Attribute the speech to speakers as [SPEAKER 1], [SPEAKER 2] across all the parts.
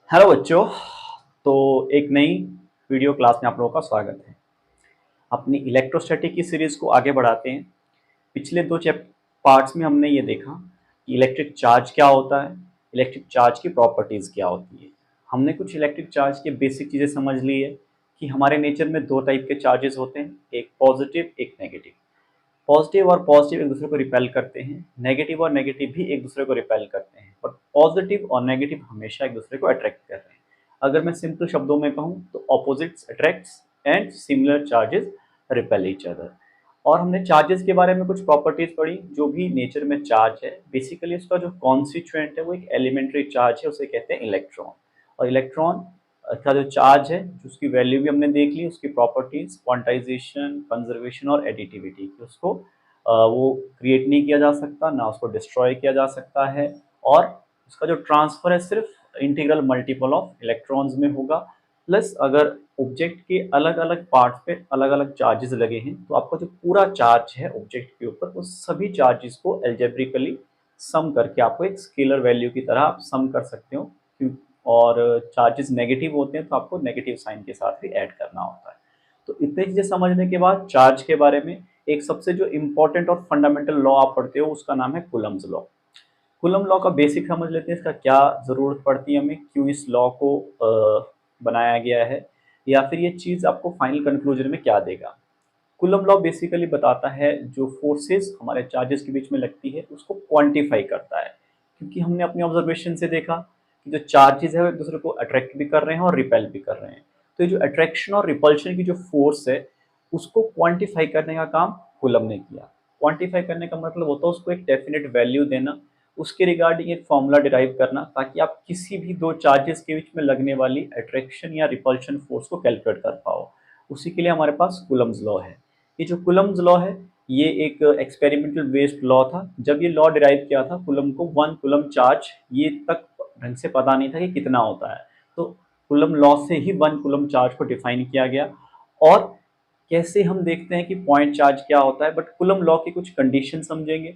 [SPEAKER 1] Hello बच्चों। तो एक नई वीडियो क्लास में आप लोगों का स्वागत है। अपनी इलेक्ट्रोस्टैटिक की सीरीज को आगे बढ़ाते हैं। पिछले दो पार्ट्स में हमने ये देखा कि इलेक्ट्रिक चार्ज क्या होता है, इलेक्ट्रिक चार्ज की प्रॉपर्टीज क्या होती है। हमने कुछ इलेक्ट्रिक चार्ज की बेसिक चीज़ें समझ ली है कि हमारे नेचर में दो टाइप के चार्जेस होते हैं, एक पॉजिटिव एक नेगेटिव। पॉजिटिव और पॉजिटिव एक दूसरे को रिपेल करते हैं, नेगेटिव और नेगेटिव भी एक दूसरे को रिपेल करते हैं, और पॉजिटिव और नेगेटिव हमेशा एक दूसरे को अट्रैक्ट कर रहे हैं। अगर मैं सिंपल शब्दों में कहूँ तो opposites attracts and similar charges repel each other. और हमने चार्जेस के बारे में कुछ प्रॉपर्टीज पढ़ी। जो भी नेचर में चार्ज है, बेसिकली उसका जो कॉन्स्टिट्यूएंट है वो एक एलिमेंट्री चार्ज है, उसे कहते हैं इलेक्ट्रॉन। और इलेक्ट्रॉन का जो चार्ज है, उसकी वैल्यू भी हमने देख ली, उसकी प्रॉपर्टीज, क्वांटाइजेशन, कंजर्वेशन और एडिटिविटी, उसको वो क्रिएट नहीं किया जा सकता, ना उसको डिस्ट्रॉय किया जा सकता है। और उसका जो ट्रांसफर है सिर्फ इंटीग्रल मल्टीपल ऑफ इलेक्ट्रॉन्स में होगा। प्लस अगर ऑब्जेक्ट के अलग अलग पार्ट्स पे अलग अलग चार्जेस लगे हैं तो आपका जो पूरा चार्ज है ऑब्जेक्ट के ऊपर, उस सभी चार्जेस को एल्जेब्रिकली सम करके आपको एक स्केलर वैल्यू की तरह आप सम कर सकते हो। और चार्जेस नेगेटिव होते हैं तो आपको नेगेटिव साइन के साथ भी ऐड करना होता है। तो इतनी चीज़ें समझने के बाद चार्ज के बारे में एक सबसे जो इम्पोर्टेंट और फंडामेंटल लॉ आप पढ़ते हो उसका नाम है कूलम्स लॉ। कूलम लॉ का बेसिक समझ लेते हैं, इसका क्या ज़रूरत पड़ती है हमें, क्यों इस लॉ को बनाया गया है, या फिर ये चीज़ आपको फाइनल कंक्लूजन में क्या देगा। कूलम लॉ बेसिकली बताता है जो फोर्सेस हमारे चार्जेस के बीच में लगती है उसको क्वांटिफाई करता है। क्योंकि हमने अपनी ऑब्जर्वेशन से देखा कि जो चार्जेस है वो एक दूसरे को अट्रैक्ट भी कर रहे हैं और रिपेल भी कर रहे हैं। तो ये जो अट्रैक्शन और रिपल्शन की जो फोर्स है उसको क्वांटिफाई करने का काम कूलम ने किया। क्वांटिफाई करने का मतलब होता है उसको एक डेफिनेट वैल्यू देना, उसके रिगार्डिंग एक फॉर्मूला डिराइव करना, ताकि आप किसी भी दो चार्जेस के बीच में लगने वाली अट्रैक्शन या रिपल्शन फोर्स को कैलकुलेट कर पाओ। उसी के लिए हमारे पास कूलम्स लॉ है। ये जो कूलम्स लॉ है ये एक एक्सपेरिमेंटल बेस्ड लॉ था। जब ये लॉ डिराइव किया था, कूलम को 1 कूलम चार्ज ये तक ढंग से पता नहीं था कि कितना होता है। तो कूलम लॉ से ही 1 कूलम चार्ज को डिफाइन किया गया। और कैसे हम देखते हैं कि पॉइंट चार्ज क्या होता है, बट कूलम लॉ की कुछ कंडीशन समझेंगे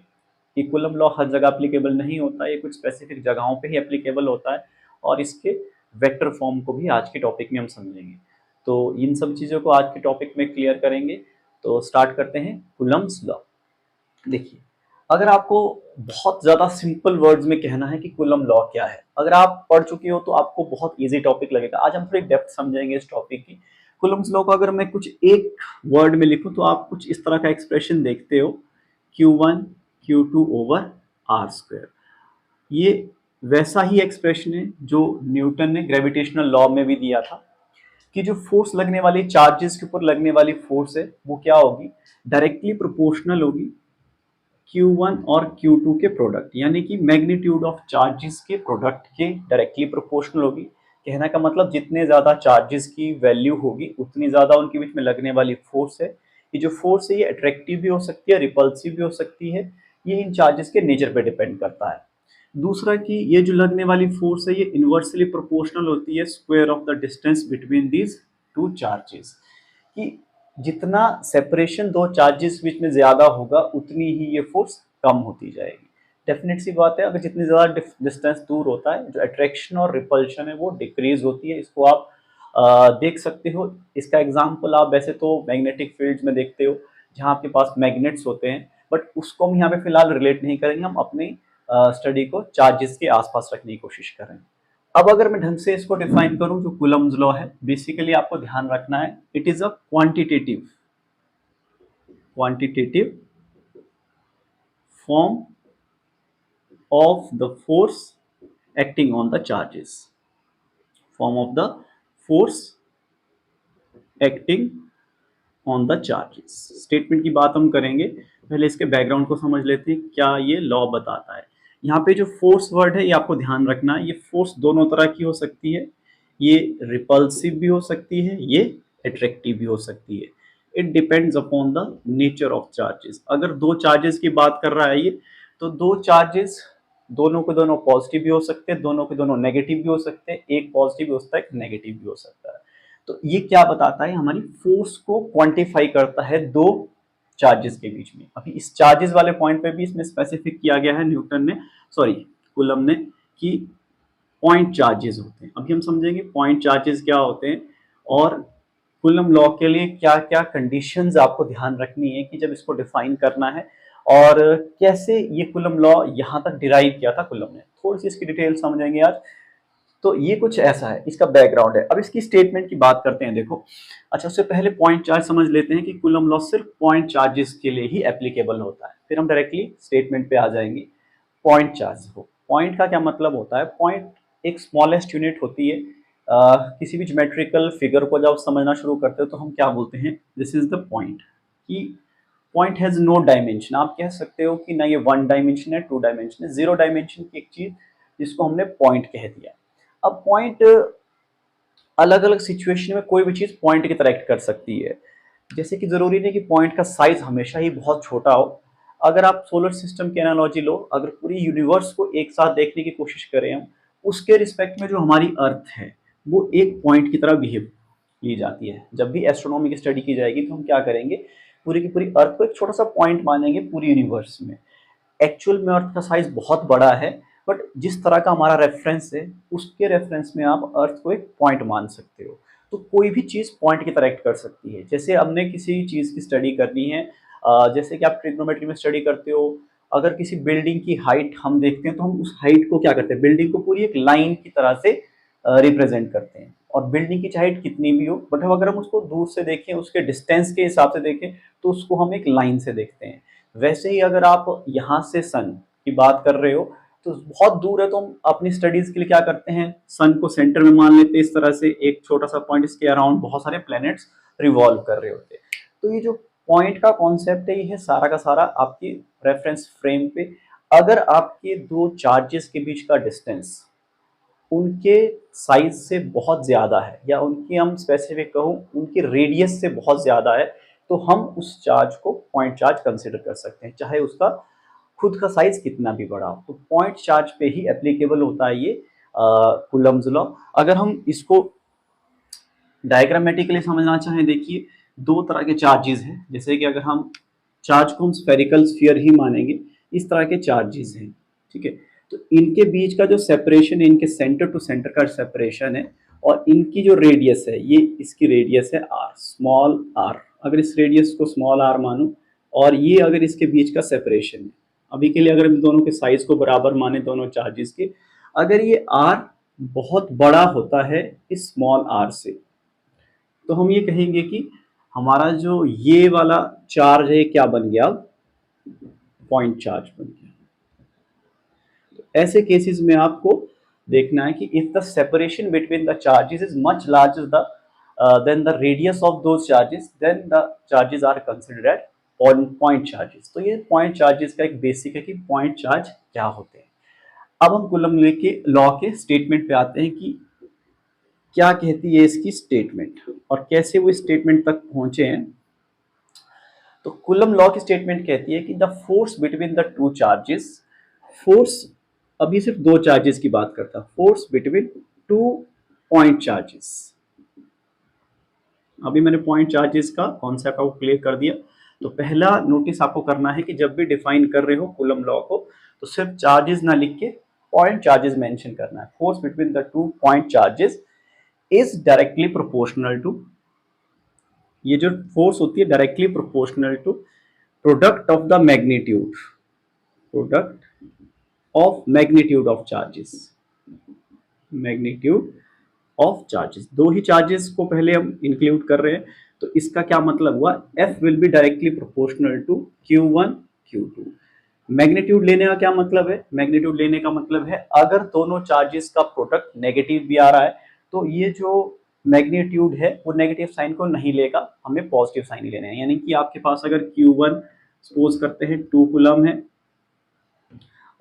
[SPEAKER 1] कि कूलम लॉ हर जगह एप्लीकेबल नहीं होता, ये कुछ स्पेसिफिक जगहों पे ही एप्लीकेबल होता है। और इसके वेक्टर फॉर्म को भी आज के टॉपिक में हम समझेंगे। तो इन सब चीज़ों को आज के टॉपिक में क्लियर करेंगे। तो स्टार्ट करते हैं कूलम्स लॉ। देखिए, अगर आपको बहुत ज़्यादा सिंपल वर्ड्स में कहना है कि कूलम लॉ क्या है, अगर आप पढ़ चुके हो तो आपको बहुत इजी टॉपिक लगेगा। आज हम थोड़ी डेप्थ समझेंगे इस टॉपिक की। कूलम्स लॉ को अगर मैं कुछ एक वर्ड में लिखूं तो आप कुछ इस तरह का एक्सप्रेशन देखते हो, Q1 Q2 over are square. ये वैसा ही एक्सप्रेशन है जो न्यूटन ने ग्रेविटेशनल लॉ में भी दिया था कि जो फोर्स लगने वाली, चार्जेस के ऊपर लगने वाली फोर्स है वो क्या होगी, डायरेक्टली प्रोपोर्शनल होगी Q1 और Q2 के प्रोडक्ट, यानी कि मैग्नीट्यूड ऑफ चार्जेस के प्रोडक्ट के डायरेक्टली प्रोपोर्शनल होगी। कहने का मतलब जितने ज़्यादा चार्जेस की वैल्यू होगी उतनी ज़्यादा उनके बीच में लगने वाली फोर्स है। ये जो फोर्स है ये अट्रैक्टिव भी हो सकती है, रिपल्सिव भी हो सकती है। ये इन चार्जेस के नेचर पे डिपेंड करता है। दूसरा कि ये जो लगने वाली फोर्स है ये इन्वर्सली प्रोपोर्शनल होती है square of the distance between these two charges, कि जितना सेपरेशन दो चार्जेस बीच में ज्यादा होगा उतनी ही ये फोर्स कम होती जाएगी। डेफिनेट सी बात है, अगर जितनी ज्यादा डिस्टेंस दूर होता है जो अट्रैक्शन और रिपल्शन है वो डिक्रीज होती है। इसको आप देख सकते हो। इसका एग्जांपल आप वैसे तो मैग्नेटिक फील्ड्स में देखते हो जहाँ आपके पास मैग्नेट्स होते हैं, बट उसको हम यहाँ पे फिलहाल रिलेट नहीं करेंगे। हम अपनी स्टडी को चार्जेस के आसपास रखने की कोशिश करेंगे। अब अगर मैं ढंग से इसको डिफाइन करूं, जो कूलम्स लॉ है बेसिकली आपको ध्यान रखना है, it is a quantitative form of the force acting on the charges, form of the force acting on the charges. Statement की बात हम करेंगे, पहले इसके बैकग्राउंड को समझ लेते हैं क्या ये लॉ बताता है। यहाँ पे जो फोर्स वर्ड है ये आपको ध्यान रखना है, ये फोर्स दोनों तरह की हो सकती है। ये रिपल्सिव भी हो सकती है, ये अट्रैक्टिव भी हो सकती है। It depends upon the nature of charges. अगर दो चार्जेस की बात कर रहा है ये, तो दो चार्जेस दोनों के दोनों पॉजिटिव भी हो सकते हैं, दोनों के दोनों नेगेटिव भी हो सकते हैं, एक पॉजिटिव भी हो सकता है, एक नेगेटिव भी हो सकता है। तो ये क्या बताता है, हमारी फोर्स को क्वांटिफाई करता है दो चार्जेस के बीच में। अभी इस चार्जेस वाले पॉइंट पे भी इसमें स्पेसिफिक किया गया है न्यूटन ने, सॉरी कूलम ने, कि पॉइंट चार्जेस होते हैं। अभी हम समझेंगे पॉइंट चार्जेस क्या होते हैं और कूलम लॉ के लिए क्या क्या कंडीशंस आपको ध्यान रखनी है कि जब इसको डिफाइन करना है और कैसे ये कूलम लॉ यहाँ तक डिराइव किया था कूलम ने। थोड़ी सी इसकी डिटेल समझेंगे आज। तो ये कुछ ऐसा है, इसका बैकग्राउंड है। अब इसकी स्टेटमेंट की बात करते हैं। देखो, अच्छा, उससे पहले पॉइंट चार्ज समझ लेते हैं कि कूलम लॉ सिर्फ पॉइंट चार्जेस के लिए ही एप्लीकेबल होता है, फिर हम डायरेक्टली स्टेटमेंट पे आ जाएंगे। पॉइंट चार्ज हो, पॉइंट का क्या मतलब होता है? पॉइंट एक स्मॉलेस्ट यूनिट होती है। किसी भी ज्योमेट्रिकल फिगर को जब समझना शुरू करते हो तो हम क्या बोलते हैं, दिस इज द पॉइंट। कि पॉइंट हैज नो डायमेंशन। आप कह सकते हो कि ना ये 1 डायमेंशन है, 2 डायमेंशन है, 0 डायमेंशन की एक चीज जिसको हमने पॉइंट कह दिया। अब पॉइंट अलग अलग सिचुएशन में कोई भी चीज पॉइंट की तरह एक्ट कर सकती है। जैसे कि जरूरी नहीं कि पॉइंट का साइज हमेशा ही बहुत छोटा हो। अगर आप सोलर सिस्टम की एनालॉजी लो, अगर पूरी यूनिवर्स को एक साथ देखने की कोशिश करें हम, उसके रिस्पेक्ट में जो हमारी अर्थ है वो एक पॉइंट की तरह बिहेव ली जाती है। जब भी एस्ट्रोनॉमी की स्टडी की जाएगी तो हम क्या करेंगे, पूरी की पूरी अर्थ को एक छोटा सा पॉइंट मानेंगे पूरी यूनिवर्स में। एक्चुअल में अर्थ का साइज बहुत बड़ा है, बट जिस तरह का हमारा रेफरेंस है उसके रेफरेंस में आप अर्थ को एक पॉइंट मान सकते हो। तो कोई भी चीज पॉइंट की तरह एक्ट कर सकती है। जैसे हमने किसी चीज की स्टडी करनी है, जैसे कि आप ट्रिग्नोमेट्री में स्टडी करते हो, अगर किसी बिल्डिंग की हाइट हम देखते हैं तो हम उस हाइट को क्या करते हैं, बिल्डिंग को पूरी एक लाइन की तरह से रिप्रेजेंट करते हैं। और बिल्डिंग की हाइट कितनी भी हो, बट अगर हम उसको दूर से देखें, उसके डिस्टेंस के हिसाब से देखें, तो उसको हम एक लाइन से देखते हैं। वैसे ही अगर आप यहाँ से सन की बात कर रहे हो तो बहुत दूर है, तो हम अपनी स्टडीज के लिए क्या करते हैं, सन को सेंटर में मान लेते हैं। इस तरह से एक छोटा सा पॉइंट, इसके अराउंड बहुत सारे प्लैनेट्स रिवॉल्व कर रहे होते हैं। तो ये जो पॉइंट का कॉन्सेप्ट है, ये है सारा का सारा आपकी रेफरेंस फ्रेम पे। अगर आपके दो चार्जेस के बीच का डिस्टेंस उनके साइज से बहुत ज़्यादा है, या उनकी हम स्पेसिफिक कहूँ उनकी रेडियस से बहुत ज़्यादा है, तो हम उस चार्ज को पॉइंट चार्ज कंसिडर कर सकते हैं, चाहे उसका खुद का साइज कितना भी बड़ा हो। तो पॉइंट चार्ज पे ही एप्लीकेबल होता है ये कूलम्स लॉ। अगर हम इसको डायग्रामेटिकली समझना चाहें, देखिए दो तरह के चार्जेस हैं। जैसे कि अगर हम चार्ज को हम स्फेरिकल स्फीयर ही मानेंगे, इस तरह के चार्जेस हैं, ठीक है। तो इनके बीच का जो सेपरेशन है, इनके सेंटर टू सेंटर का सेपरेशन है, और इनकी जो रेडियस है, ये इसकी रेडियस है आर, स्मॉल आर। अगर इस रेडियस को स्मॉल आर मानो, और ये अगर इसके बीच का सेपरेशन है, अभी के लिए अगर हम दोनों के साइज को बराबर माने, दोनों चार्जेस के, अगर ये आर बहुत बड़ा होता है इस स्मॉल आर से, तो हम ये कहेंगे कि हमारा जो ये वाला चार्ज है क्या बन गया, पॉइंट चार्ज बन गया। तो ऐसे केसेस में आपको देखना है कि if the separation between the charges is much larger than the radius of those charges, then the charges are considered at point charges. तो ये पॉइंट चार्जेस का एक बेसिक है कि पॉइंट चार्ज क्या होते हैं। अब हम कूलम लॉ के स्टेटमेंट पे आते हैं कि क्या कहती है इसकी स्टेटमेंट और कैसे वो स्टेटमेंट तक पहुंचे हैं। तो कूलम लॉ की स्टेटमेंट कहती है कि the force between the two charges, force अभी सिर्फ दो चार्जेस की बात करता, force between two point charges. अभी मैंने पॉइंट चार्जेस का कॉन्सेप्ट आपको क्लियर कर दिया। तो पहला नोटिस आपको करना है कि जब भी डिफाइन कर रहे हो कूलम लॉ को, तो सिर्फ चार्जेस ना लिख के पॉइंट चार्जेस मेंशन करना है। Force between the two point charges is directly proportional to, ये जो फोर्स होती है directly proportional to product of the magnitude, product of magnitude of charges, magnitude of charges. दो ही चार्जेस को पहले हम इंक्लूड कर रहे हैं, तो इसका क्या मतलब हुआ, F will be directly proportional to Q1 Q2। Magnitude लेने का क्या मतलब है, मैग्नीट्यूड लेने का मतलब है अगर दोनों चार्जेस का प्रोडक्ट नेगेटिव भी आ रहा है, तो ये जो मैग्नीट्यूड है वो नेगेटिव साइन को नहीं लेगा, हमें पॉजिटिव साइन लेने हैं। यानी कि आपके पास अगर Q1 सपोज करते हैं 2 कूलम है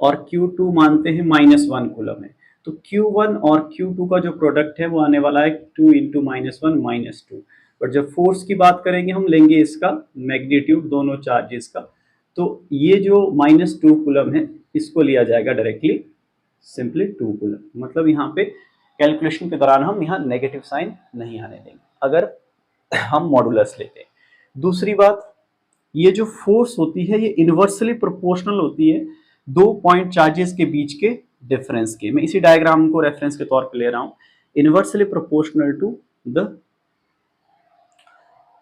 [SPEAKER 1] और Q2 मानते हैं -1 कूलम है, तो Q1 और Q2 का जो प्रोडक्ट है वो आने वाला है 2 इंटू -1 -2। बट जब फोर्स की बात करेंगे हम लेंगे इसका मैग्नीट्यूड दोनों चार्जेस का, तो ये जो -2 कूलम है इसको लिया जाएगा डायरेक्टली सिंपली 2 कूलम। मतलब यहाँ पे कैलकुलेशन के दौरान हम यहाँ नेगेटिव साइन नहीं आने देंगे अगर हम मॉडुलस लेते हैं। दूसरी बात, ये जो फोर्स होती है ये इनवर्सली प्रोपोर्शनल होती है दो पॉइंट चार्जेस के बीच के डिफरेंस के। मैं इसी डायग्राम को रेफरेंस के तौर पे ले रहा हूँ। Inversely proportional to the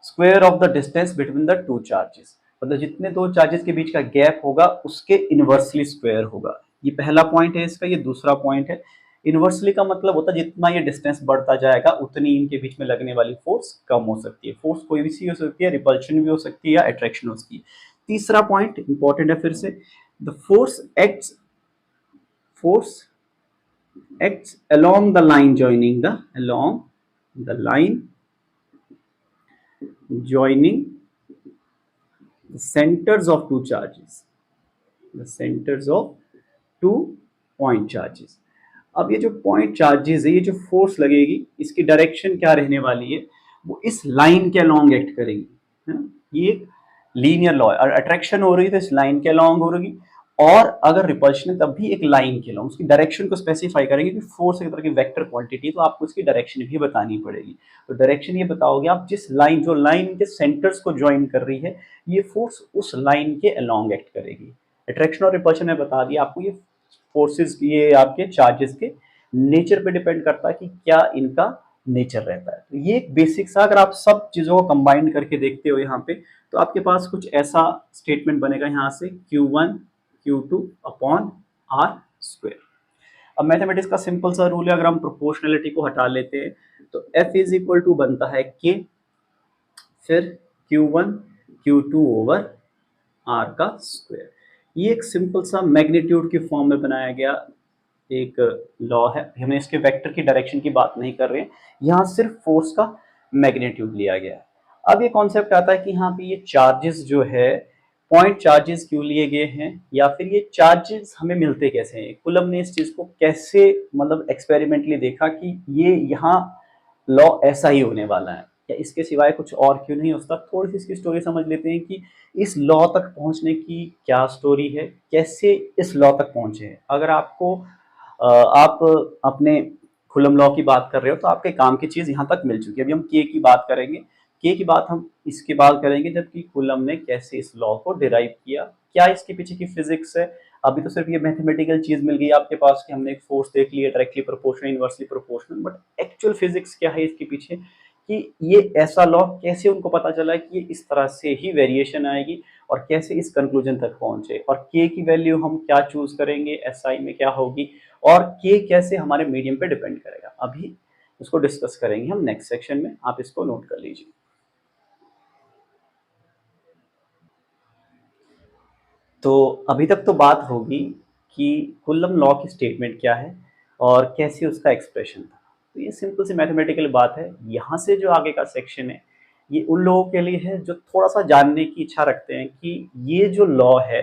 [SPEAKER 1] square of the distance between the two charges, मतलब जितने दो चार्जेस के बीच का गैप होगा उसके इनवर्सली स्क्वायर होगा। ये पहला पॉइंट है इसका। ये दूसरा पॉइंट है, इनवर्सली का मतलब होता है जितना ये डिस्टेंस बढ़ता जाएगा उतनी इनके बीच में लगने वाली फोर्स कम हो सकती है। फोर्स कोई भी सी हो सकती है, रिपल्शन भी हो सकती है या अट्रैक्शन हो सकती है। तीसरा पॉइंट इंपॉर्टेंट है फिर से, the force acts along the line joining the centers of two charges, the centers of two point charges। अब ये जो पॉइंट चार्जेस है, ये जो फोर्स लगेगी इसकी डायरेक्शन क्या रहने वाली है, वो इस लाइन के अलोंग एक्ट करेगी, है ना? ये एक लीनियर लॉ है। और अट्रैक्शन हो रही है तो इस लाइन के अलोंग हो रही, और अगर रिपल्शन है तब भी एक लाइन के अलोंग। उसकी डायरेक्शन को स्पेसिफाई करेंगे कि फोर्स एक तरह की वेक्टर क्वांटिटी, तो आपको इसकी डायरेक्शन भी बतानी पड़ेगी। तो डायरेक्शन ये बताओगे आप, जिस लाइन, जो लाइन के सेंटर्स को ज्वाइन कर रही है, ये फोर्स उस लाइन के अलोंग एक्ट करेगी। अट्रैक्शन और रिपल्शन में बता दिया आपको। ये फोर्सेस, ये आपके चार्जेस के नेचर पे डिपेंड करता है कि क्या इनका नेचर रहता है। तो ये एक बेसिक सा, अगर आप सब चीजों को कंबाइन करके देखते हो यहाँ पे, तो आपके पास कुछ ऐसा स्टेटमेंट बनेगा यहाँ से, Q1 Q2 upon R square. अब मैथमेटिक्स का सिंपल सा रूल है, अगर हम प्रोपोर्शनलिटी को हटा लेते हैं तो F इज इक्वल टू बनता है K, फिर Q1 Q2 ओवर R का स्क्वायर। ये एक सिंपल सा मैग्नीट्यूड की फॉर्म में बनाया गया एक लॉ है। हमने इसके वेक्टर की डायरेक्शन की बात नहीं कर रहे हैं, यहाँ सिर्फ फोर्स का मैग्नीट्यूड लिया गया है। अब ये कॉन्सेप्ट आता है कि यहाँ पे ये चार्जेस जो है, पॉइंट चार्जेस क्यों लिए गए हैं, या फिर ये चार्जेस हमें मिलते कैसे हैं। कुलम ने इस चीज को कैसे, मतलब एक्सपेरिमेंटली देखा कि ये यहाँ लॉ ऐसा ही होने वाला है, या इसके सिवाय कुछ और क्यों नहीं हो सकता। थोड़ी सी इसकी स्टोरी समझ लेते हैं कि इस लॉ तक पहुंचने की क्या स्टोरी है, कैसे इस लॉ तक पहुंचे हैं। अगर आपको आप अपने कुलम लॉ की बात कर रहे हो तो आपके काम की चीज यहाँ तक मिल चुकी है। अभी हम के की बात करेंगे, के की बात हम इसके बाद करेंगे जबकि कुलम ने कैसे इस लॉ को डिराइव किया, क्या इसके पीछे की फिजिक्स है। अभी तो सिर्फ ये मैथमेटिकल चीज मिल गई आपके पास कि हमने एक फोर्स देख लिया, directly proportional, inversely proportional, but actual physics क्या है इसके पीछे, कि ये ऐसा लॉ कैसे उनको पता चला कि ये इस तरह से ही वेरिएशन आएगी, और कैसे इस कंक्लूजन तक पहुंचे, और के की वैल्यू हम क्या चूज करेंगे, एसआई में क्या होगी, और के कैसे हमारे मीडियम पे डिपेंड करेगा। अभी उसको डिस्कस करेंगे हम नेक्स्ट सेक्शन में, आप इसको नोट कर लीजिए। तो अभी तक तो बात होगी कि कुलम लॉ की स्टेटमेंट क्या है और कैसे उसका एक्सप्रेशन था। तो ये सिंपल सी मैथमेटिकल बात है। यहाँ से जो आगे का सेक्शन है ये उन लोगों के लिए है जो थोड़ा सा जानने की इच्छा रखते हैं कि ये जो लॉ है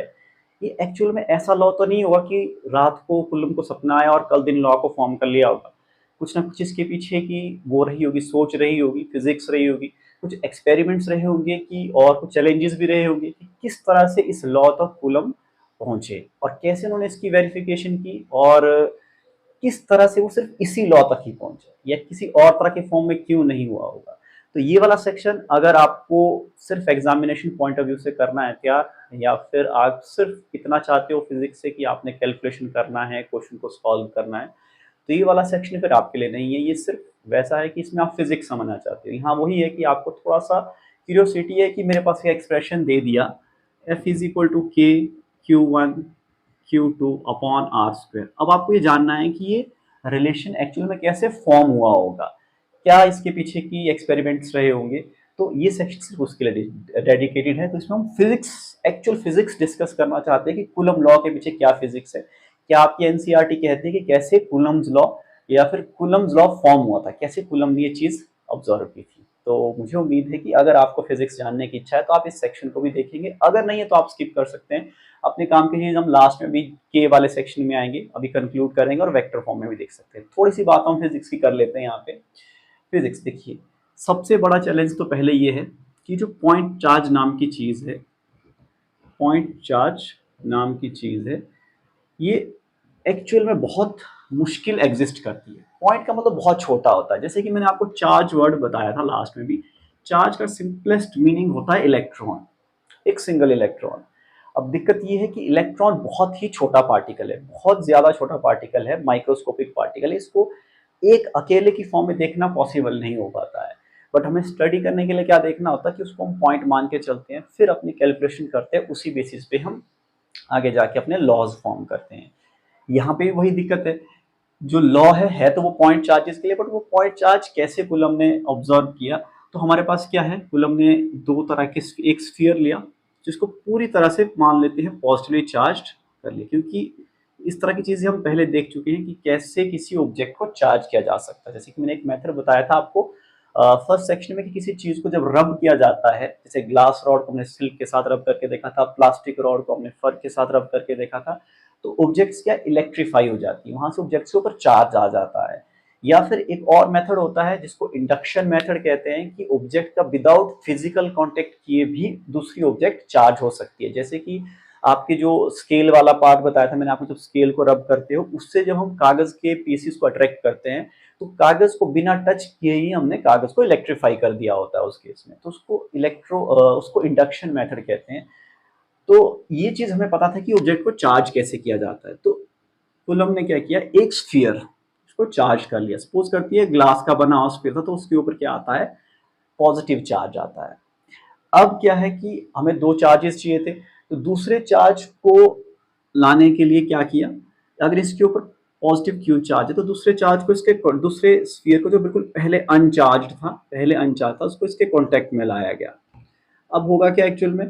[SPEAKER 1] ये एक्चुअल में ऐसा लॉ तो नहीं होगा कि रात को कुलम को सपना आया और कल दिन लॉ को फॉर्म कर लिया होगा। कुछ ना कुछ इसके पीछे की वो रही होगी, सोच रही होगी, फिजिक्स रही होगी, कुछ एक्सपेरिमेंट्स रहे होंगे कि, और कुछ चैलेंजेस भी रहे होंगे कि किस तरह से इस लॉ तक कुलम पहुंचे और कैसे उन्होंने इसकी वेरिफिकेशन की, और किस तरह से वो सिर्फ इसी लॉ तक ही पहुंचे या किसी और तरह के फॉर्म में क्यों नहीं हुआ होगा। तो ये वाला सेक्शन अगर आपको सिर्फ एग्जामिनेशन पॉइंट ऑफ व्यू से करना है तैयार, या फिर आप सिर्फ इतना चाहते हो फिजिक्स से कि आपने कैलकुलेशन करना है, क्वेश्चन को सॉल्व करना है, तो ये वाला सेक्शन फिर आपके लिए नहीं है। ये सिर्फ वैसा है कि इसमें आप फिजिक्स समझना चाहते हो। यहाँ वही है कि आपको थोड़ा सा क्यूरियोसिटी है कि मेरे पास ये एक्सप्रेशन दे दिया, F इज इक्वल टू के Q1 Q2 upon R square. अब आपको ये जानना है कि ये रिलेशन एक्चुअल में कैसे फॉर्म हुआ होगा, क्या इसके पीछे की एक्सपेरिमेंट्स रहे होंगे। तो ये सेक्शन सिर्फ उसके लिए डेडिकेटेड है। तो इसमें हम फिजिक्स, एक्चुअल फिजिक्स डिस्कस करना चाहते हैं कि कुलम लॉ के पीछे क्या फिजिक्स है। क्या आपकी एनसीईआरटी कहती है कि कैसे कुलम्स लॉ या फिर कुलम्स लॉ फॉर्म हुआ था, कैसे कुलम ने ये चीज ऑब्जर्व की थी। तो मुझे उम्मीद है कि अगर आपको फिजिक्स जानने की इच्छा है तो आप इस सेक्शन को भी देखेंगे, अगर नहीं है तो आप स्किप कर सकते हैं। अपने काम की चीज हम लास्ट में भी के वाले सेक्शन में आएंगे, अभी कंक्लूड करेंगे, और वेक्टर फॉर्म में भी देख सकते हैं। थोड़ी सी बात हम फिजिक्स की कर लेते हैं यहाँ पे। फिजिक्स देखिए, सबसे बड़ा चैलेंज तो पहले ये है कि जो पॉइंट चार्ज नाम की चीज है, पॉइंट चार्ज नाम की चीज है, ये एक्चुअल में बहुत मुश्किल एग्जिस्ट करती है। पॉइंट का मतलब बहुत छोटा होता है। जैसे कि मैंने आपको चार्ज वर्ड बताया था लास्ट में भी, चार्ज का सिंपलेस्ट मीनिंग होता है इलेक्ट्रॉन, एक सिंगल इलेक्ट्रॉन। अब दिक्कत ये है कि इलेक्ट्रॉन बहुत ही छोटा पार्टिकल है, बहुत ज्यादा छोटा पार्टिकल है, माइक्रोस्कोपिक पार्टिकल है, इसको एक अकेले की फॉर्म में देखना पॉसिबल नहीं हो पाता है। बट हमें स्टडी करने के लिए क्या देखना होता है कि उसको हम पॉइंट मान के चलते हैं, फिर अपनी कैलकुलेशन करते हैं, उसी बेसिस पे हम आगे जाके अपने लॉज फॉर्म करते हैं। यहाँ पे भी वही दिक्कत है, जो लॉ है तो वो पॉइंट चार्जेस के लिए, बट वो पॉइंट चार्ज कैसे कूलम ने ऑब्जर्व किया। तो हमारे पास क्या है, कूलम ने दो तरह के एक स्फीयर लिया जिसको पूरी तरह से मान लेते हैं पॉजिटिवली चार्ज्ड कर लिया, क्योंकि इस तरह की चीजें हम पहले देख चुके हैं कि कैसे किसी ऑब्जेक्ट को चार्ज किया जा सकता है। जैसे कि मैंने एक मेथड बताया था आपको फर्स्ट सेक्शन में कि किसी चीज को जब रब किया जाता है, जैसे ग्लास रॉड को हमने सिल्क के साथ रब करके देखा था, प्लास्टिक रॉड को हमने फर के साथ रब करके देखा था, तो ऑब्जेक्ट्स क्या इलेक्ट्रीफाई हो जाती है, वहां से ऑब्जेक्ट्स के ऊपर चार्ज आ जाता है। या फिर एक और मेथड होता है जिसको इंडक्शन मेथड कहते हैं, कि ऑब्जेक्ट का विदाउट फिजिकल कांटेक्ट किए भी दूसरी ऑब्जेक्ट चार्ज हो सकती है। जैसे कि आपके जो स्केल वाला पार्ट बताया था मैंने आपको, जब स्केल को रब करते हो उससे जब हम कागज के पीसेस को अट्रैक्ट करते हैं, तो कागज को बिना टच किए ही हमने कागज को इलेक्ट्रीफाई कर दिया होता है उस केस में, तो उसको इंडक्शन मेथड कहते हैं। तो ये चीज हमें पता था कि ऑब्जेक्ट को चार्ज कैसे किया जाता है। तो कूलम ने क्या किया, एक स्फीयर उसको चार्ज कर लिया, सपोज करती है ग्लास का बना हुआ स्फीयर था, तो उसके ऊपर क्या आता है, पॉजिटिव चार्ज आता है। अब क्या है कि हमें दो चार्जेस चाहिए थे, तो दूसरे चार्ज को लाने के लिए क्या किया, अगर इसके ऊपर पॉजिटिव क्यू चार्ज है तो दूसरे चार्ज को इसके दूसरे स्फीयर को जो बिल्कुल पहले अनचार्ज था उसको इसके कांटेक्ट में लाया गया। अब होगा क्या एक्चुअल में,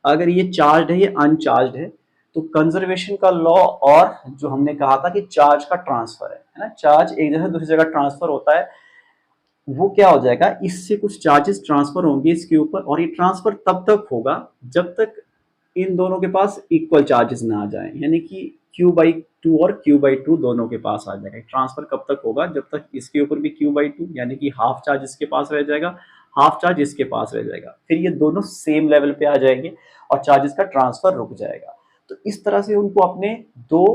[SPEAKER 1] अगर ये चार्ज है ये अनचार्ज है, तो कंजर्वेशन का लॉ और जो हमने कहा था कि चार्ज का ट्रांसफर है ना, चार्ज एक जगह दूसरी जगह ट्रांसफर होता है, वो क्या हो जाएगा, इससे कुछ चार्जेस ट्रांसफर होंगे इसके ऊपर, और ये ट्रांसफर तब तक होगा जब तक इन दोनों के पास इक्वल चार्जेस ना आ जाए, यानी कि Q/2 और Q/2 दोनों के पास आ जाएगा। ट्रांसफर कब तक होगा, जब तक इसके ऊपर भी Q/2 यानी कि हाफ चार्ज इसके पास रह जाएगा, हाफ चार्ज इसके पास रह जाएगा, फिर ये दोनों सेम लेवल पे आ जाएंगे और चार्जेस का ट्रांसफर रुक जाएगा। तो इस तरह से उनको अपने दो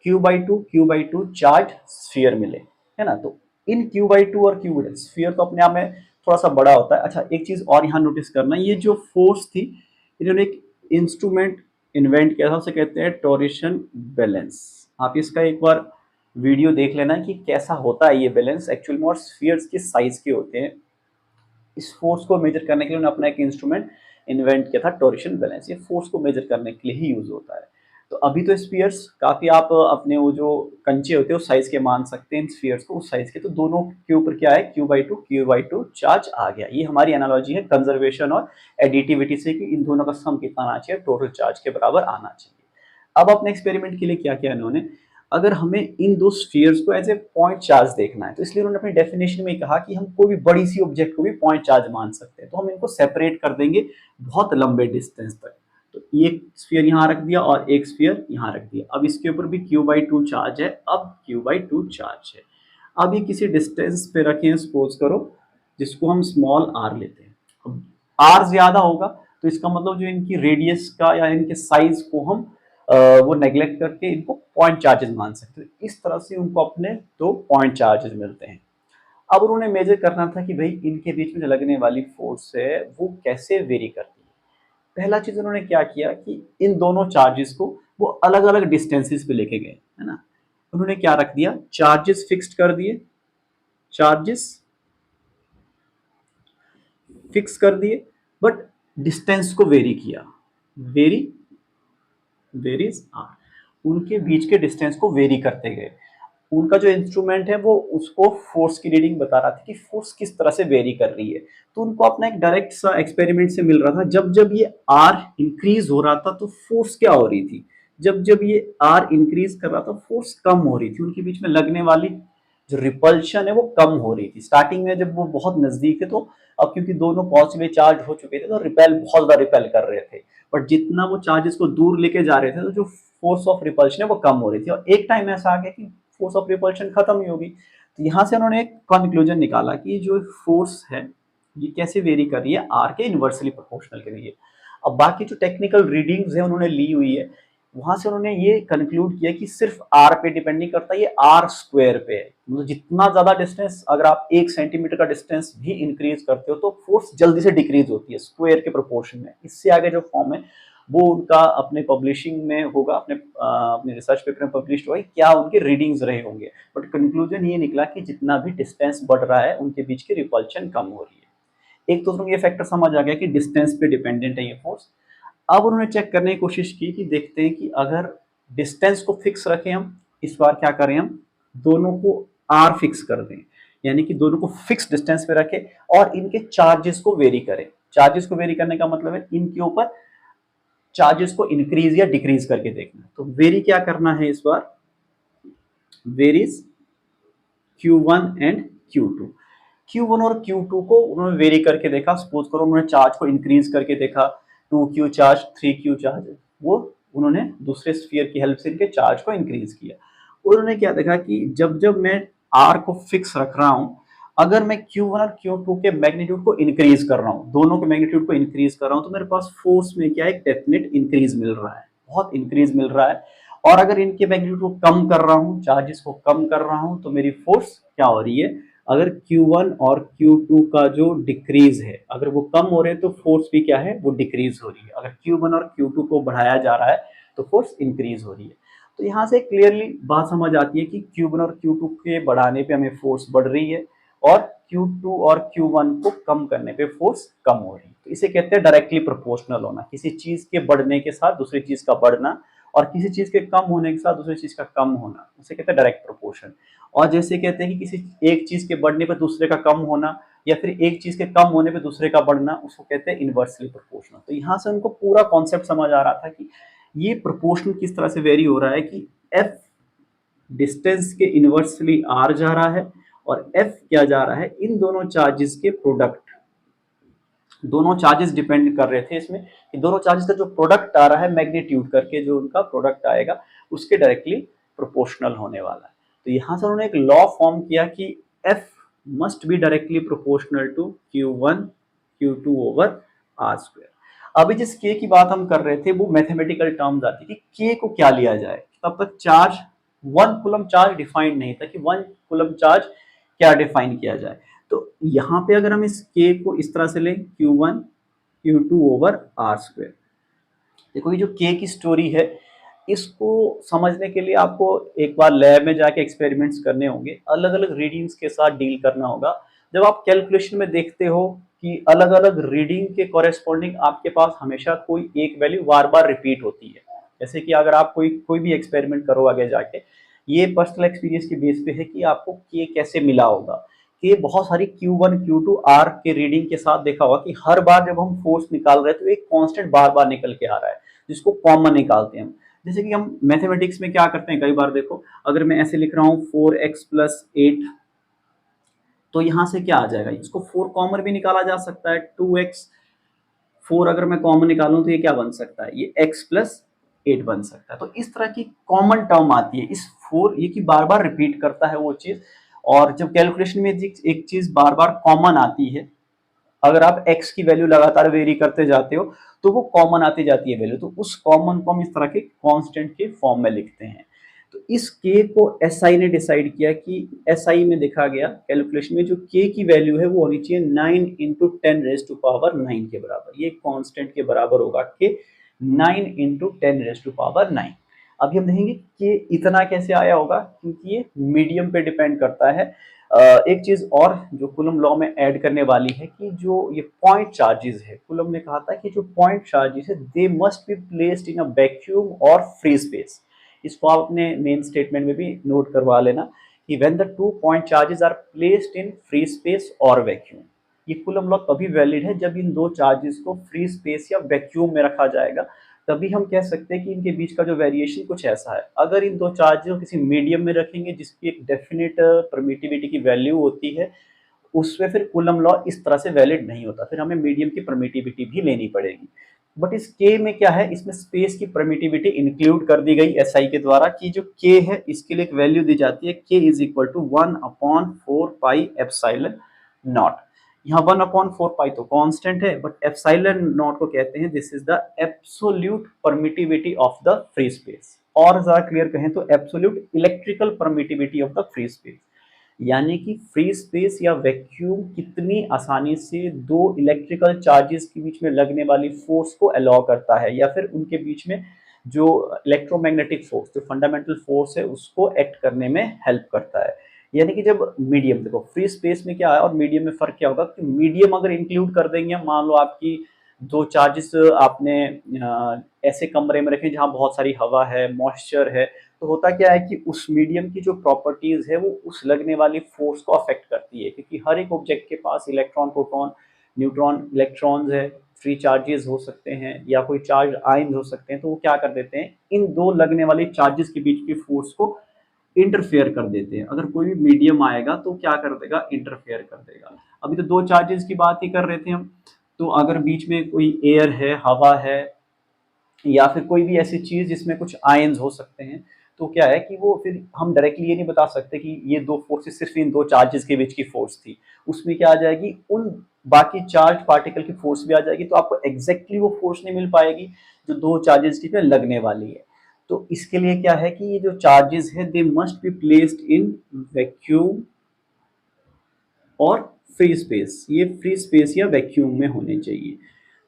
[SPEAKER 1] Q/2 चार्ज स्फीयर मिले, है ना। तो इन Q/2 और Q स्फीयर तो अपने आप में थोड़ा सा बड़ा होता है। अच्छा, एक चीज और यहाँ नोटिस करना, ये जो फोर्स थी, इन्होंने एक इंस्ट्रूमेंट इन्वेंट किया था, उसे कहते हैं टोरेशन बैलेंस। आप इसका एक बार वीडियो देख लेना कि कैसा होता है ये बैलेंस एक्चुअल में, और स्फीयर्स किस साइज के होते हैं। इस फोर्स को मेजर करने के लिए उन्होंने अपना एक इंस्ट्रूमेंट इन्वेंट किया था, टोरेशन बैलेंस। ये फोर्स को मेजर करने के लिए ही यूज होता है। तो अभी तो स्फीयर्स काफी आप अपने वो जो कंचे होते हैं उस साइज के मान सकते हैं, स्फीयर्स को उस साइज के। तो दोनों के ऊपर क्या है, Q/2 चार्ज आ गया। ये हमारी एनालॉजी है कंजर्वेशन और एडिटिविटी से, कि इन दोनों का सम कितना आना चाहिए, टोटल चार्ज के बराबर आना चाहिए। अब अपने एक्सपेरिमेंट के लिए क्या किया इन्होंने, अगर हमें इन दो स्फीयर्स को एज ए पॉइंट चार्ज देखना है, तो इसलिए उन्होंने अपनी डेफिनेशन में कहा कि हम कोई भी बड़ी सी ऑब्जेक्ट को भी पॉइंट चार्ज मान सकते हैं, तो हम इनको सेपरेट कर देंगे बहुत लंबे डिस्टेंस तक। तो एक स्फीयर यहाँ रख दिया और एक स्फीयर यहाँ रख दिया। अब इसके ऊपर भी Q/2 चार्ज है, अब Q/2 चार्ज है। अब ये किसी डिस्टेंस पे रखे हैं, सपोज करो, जिसको हम स्मॉल r लेते हैं। अब r ज्यादा होगा तो इसका मतलब जो इनकी रेडियस का या इनके साइज को हम वो नेग्लेक्ट करके इनको पॉइंट चार्जेस मान सकते हैं। इस तरह से उनको अपने दो पॉइंट चार्जेस मिलते हैं। अब उन्होंने मेजर करना था कि भाई इनके बीच में जो लगने वाली फोर्स है वो कैसे वेरी करती है। पहला चीज उन्होंने क्या किया कि इन दोनों चार्जेस को वो अलग अलग डिस्टेंसेस पे लेके गए, है ना। उन्होंने क्या रख दिया, चार्जेस फिक्स्ड कर दिए, चार्जेस फिक्स कर दिए, बट डिस्टेंस को वेरी किया, वेरीज आर, उनके बीच के डिस्टेंस को वेरी करते गए। उनका जो इंस्ट्रूमेंट है वो उसको फोर्स की रीडिंग बता रहा था कि फोर्स किस तरह से वेरी कर रही है। तो उनको अपना एक डायरेक्ट सा एक्सपेरिमेंट से मिल रहा था, जब जब ये आर इंक्रीज हो रहा था तो फोर्स क्या हो रही थी, जब जब ये आर इंक्रीज कर रहा था फोर्स कम हो रही थी। उनके बीच में लगने वाली जो रिपल्शन है वो कम हो रही थी। स्टार्टिंग में जब वो बहुत नजदीक है, तो अब क्योंकि दोनों पॉजिटिवली चार्ज हो चुके थे तो रिपेल बहुत ज्यादा रिपेल कर रहे थे, बट जितना वो चार्जेस को दूर लेके जा रहे थे तो जो फोर्स ऑफ रिपल्शन है वो कम हो रही थी। और एक टाइम ऐसा आ गया कि फोर्स ऑफ रिपल्शन खत्म ही होगी। तो यहाँ से उन्होंने एक कंक्लूजन निकाला कि जो फोर्स है ये कैसे वेरी कर रही है, आर के इनवर्सली प्रोपोर्शनल के लिए। अब बाकी जो टेक्निकल रीडिंग्स है उन्होंने ली हुई है, वहां से उन्होंने ये कंक्लूड किया कि सिर्फ आर पे डिपेंड नहीं करता, ये आर स्क्वायर पे है। मतलब जितना ज्यादा डिस्टेंस, अगर आप 1 सेंटीमीटर का डिस्टेंस भी इंक्रीज करते हो तो फोर्स जल्दी से डिक्रीज होती है स्क्वायर के प्रोपोर्शन में। इससे आगे जो फॉर्म है वो उनका अपने पब्लिशिंग में होगा, अपने रिसर्च पेपर में पब्लिश होगा क्या उनके रीडिंग्स रहे होंगे। बट कंक्लूजन ये निकला कि जितना भी डिस्टेंस बढ़ रहा है उनके बीच की रिपल्शन कम हो रही है। एक तो ये फैक्टर समझ आ गया कि डिस्टेंस पे डिपेंडेंट है ये फोर्स। अब उन्होंने चेक करने की कोशिश की कि देखते हैं कि अगर डिस्टेंस को फिक्स रखें, हम इस बार क्या करें, हम दोनों को आर फिक्स कर दें, यानी कि दोनों को फिक्स डिस्टेंस पे रखें और इनके चार्जेस को वेरी करें। चार्जेस को वेरी करने का मतलब है इनके ऊपर चार्जेस को इंक्रीज या डिक्रीज करके देखना। तो वेरी क्या करना है इस बार, varies Q1 and Q2। Q1 और Q2 को उन्होंने वेरी करके देखा। सपोज करो उन्होंने चार्ज को इंक्रीज करके देखा, 2Q चार्ज, 3Q चार्ज, वो उन्होंने दूसरे स्फीयर की हेल्प से इनके चार्ज को इंक्रीज किया। उन्होंने क्या देखा कि जब जब मैं R को फिक्स रख रहा हूं, अगर मैं Q1 और Q2 के मैग्नीट्यूड को इंक्रीज कर रहा हूं, दोनों के मैग्नीट्यूड को इंक्रीज कर रहा हूं, तो मेरे पास फोर्स में क्या है, डेफिनेट इंक्रीज मिल रहा है, बहुत इंक्रीज मिल रहा है। और अगर इनके मैग्नीट्यूड को कम कर रहा हूं, चार्जेस को कम कर रहा हूं, तो मेरी फोर्स क्या हो रही है, अगर Q1 और Q2 का जो डिक्रीज है, अगर वो कम हो रहे हैं तो फोर्स भी क्या है, वो डिक्रीज हो रही है। अगर Q1 और Q2 को बढ़ाया जा रहा है तो फोर्स इंक्रीज हो रही है। तो यहाँ से क्लियरली बात समझ आती है कि Q1 और Q2 के बढ़ाने पे हमें फोर्स बढ़ रही है और Q2 और Q1 को कम करने पे फोर्स कम हो रही है। तो इसे कहते हैं डायरेक्टली प्रोपोर्शनल होना, किसी चीज के बढ़ने के साथ दूसरी चीज का बढ़ना और किसी चीज के कम होने के साथ दूसरी चीज का कम होना, उसे कहते हैं डायरेक्ट प्रोपोर्शन। और जैसे कहते हैं कि किसी एक चीज के बढ़ने पर दूसरे का कम होना या फिर एक चीज के कम होने पे दूसरे का बढ़ना, उसको कहते हैं इनवर्सली प्रोपोर्शनल। तो यहाँ से उनको पूरा कॉन्सेप्ट समझ आ रहा था कि ये प्रोपोर्शन किस तरह से वेरी हो रहा है कि एफ डिस्टेंस के इनवर्सली आर जा रहा है और एफ क्या जा रहा है, इन दोनों चार्जेस के प्रोडक्ट। दोनों चार्जेस डिपेंड कर रहे थे इसमें कि दोनों चार्जेस का जो प्रोडक्ट आ रहा है मैग्नीट्यूड करके, जो उनका प्रोडक्ट आएगा उसके डायरेक्टली प्रोपोर्शनल होने वाला है। तो यहां से उन्होंने एक लॉ फॉर्म किया कि F must be directly proportional to Q1 Q2 over are square. अभी जिस K की बात हम कर रहे थे वो मैथमेटिकल टर्म्स आती कि K को क्या लिया जाए। तब तक चार्ज 1 कूलम चार्ज डिफाइंड नहीं था कि 1 कूलम चार्ज क्या डिफाइन किया जाए। तो यहाँ पे अगर हम इस K को इस तरह से लें, Q1 Q2 over are square. देखो ये जो K की स्टोरी है, इसको समझने के लिए आपको एक बार लैब में जाके एक्सपेरिमेंट्स करने होंगे, अलग अलग रीडिंग्स के साथ डील करना होगा। जब आप कैलकुलेशन में देखते हो कि अलग अलग रीडिंग के कॉरेस्पॉन्डिंग आपके पास हमेशा कोई एक वैल्यू बार बार रिपीट होती है। जैसे कि अगर आप कोई भी एक्सपेरिमेंट करो आगे जाके, ये पर्सनल एक्सपीरियंस के बेस पे है कि आपको K कैसे मिला होगा कि बहुत सारी Q1 Q2 R के रीडिंग के साथ देखा होगा कि हर बार जब हम फोर्स निकाल रहे हैं तो एक कांस्टेंट बार बार निकल के आ रहा है जिसको कॉमन निकालते हैं हम। जैसे कि हम मैथमेटिक्स में क्या करते हैं, कई बार देखो अगर मैं ऐसे लिख रहा हूँ 4x + 8, तो यहां से क्या आ जाएगा, इसको 4 कॉमन भी निकाला जा सकता है। 2x 4 अगर मैं कॉमन निकालूं तो ये क्या बन सकता है, ये x + 8 बन सकता है। तो इस तरह की कॉमन टर्म आती है इस 4, ये कि बार बार रिपीट करता है वो चीज। और जब कैलकुलेशन में एक चीज बार बार कॉमन आती है, अगर आप x की वैल्यू लगातार वेरी करते जाते हो तो वो कॉमन आती जाती है वैल्यू, तो उस कॉमन को हम इस तरह के कांस्टेंट के फॉर्म में लिखते हैं। तो इस k को SI ने डिसाइड किया कि SI में देखा गया कैलकुलेशन में जो k की वैल्यू है वो होनी चाहिए 9 × 10⁹ के बराबर। ये कांस्टेंट के बराबर होगा k 9 × 10⁹ अभी हम देखेंगे कि इतना कैसे आया होगा, क्योंकि ये मीडियम पे डिपेंड करता है। एक चीज और जो कूलम लॉ में ऐड करने वाली है कि जो ये पॉइंट चार्जेस है, कूलम ने कहा था कि जो पॉइंट चार्जेस है they must be placed in a vacuum और फ्री स्पेस। इसको आप अपने मेन स्टेटमेंट में भी नोट करवा लेना कि when the 2 point charges are placed in free space और वैक्यूम। ये कूलम लॉ तभी वैलिड है जब इन दो चार्जेस को फ्री स्पेस या वैक्यूम में रखा जाएगा, तभी हम कह सकते हैं कि इनके बीच का जो वेरिएशन कुछ ऐसा है। अगर इन दो चार्जेस को किसी मीडियम में रखेंगे जिसकी एक डेफिनेट परमिटिविटी की वैल्यू होती है, उसमें फिर कूलम लॉ इस तरह से वैलिड नहीं होता, फिर हमें मीडियम की परमिटिविटी भी लेनी पड़ेगी। बट इस के में क्या है, इसमें स्पेस की परमिटिविटी इंक्लूड कर दी गई एसआई के द्वारा कि जो के है इसके लिए एक वैल्यू दी जाती है k = 1/4 पाई एप्सिलॉन नॉट। यहाँ 1/4 पाई तो कांस्टेंट है, बट एप्सिलॉन नॉट को कहते हैं this is the absolute permittivity of the free space, और ज्यादा क्लियर कहें तो absolute electrical permittivity of the free space. यानी कि फ्री स्पेस या वैक्यूम कितनी आसानी से दो इलेक्ट्रिकल चार्जेस के बीच में लगने वाली फोर्स को अलाउ करता है, या फिर उनके बीच में जो इलेक्ट्रोमैग्नेटिक फोर्स, जो फंडामेंटल फोर्स है, उसको एक्ट करने में हेल्प करता है। यानी कि जब मीडियम, देखो फ्री स्पेस में क्या है और मीडियम में फर्क क्या होगा कि मीडियम अगर इंक्लूड कर देंगे, मान लो आपकी दो चार्जेस आपने ऐसे कमरे में रखे जहां बहुत सारी हवा है, मॉइस्चर है, तो होता क्या है कि उस मीडियम की जो प्रॉपर्टीज है वो उस लगने वाली फोर्स को अफेक्ट करती है, क्योंकि हर एक ऑब्जेक्ट के पास इलेक्ट्रॉन, प्रोटॉन, न्यूट्रॉन, इलेक्ट्रॉन्स है, फ्री चार्जेस हो सकते हैं या कोई चार्ज आयन हो सकते हैं। तो वो क्या कर देते हैं, इन दो लगने वाली चार्जेस के बीच की फोर्स को इंटरफेयर कर देते हैं। अगर कोई भी मीडियम आएगा तो क्या कर देगा, इंटरफेयर कर देगा। अभी तो दो चार्जेस की बात ही कर रहे थे हम, तो अगर बीच में कोई एयर है, हवा है, या फिर कोई भी ऐसी चीज जिसमें कुछ आयन्स हो सकते हैं, तो क्या है कि वो फिर हम डायरेक्टली ये नहीं बता सकते कि ये दो फोर्सेस सिर्फ इन दो चार्जेस के बीच की फोर्स थी। उसमें क्या आ जाएगी, उन बाकी चार्ज पार्टिकल की फोर्स भी आ जाएगी, तो आपको एग्जैक्टली वो फोर्स नहीं मिल पाएगी जो दो चार्जेस की में लगने वाली है। तो इसके लिए क्या है कि ये जो चार्जेस है they must be placed in vacuum और फ्री स्पेस, ये फ्री स्पेस या वैक्यूम में होने चाहिए।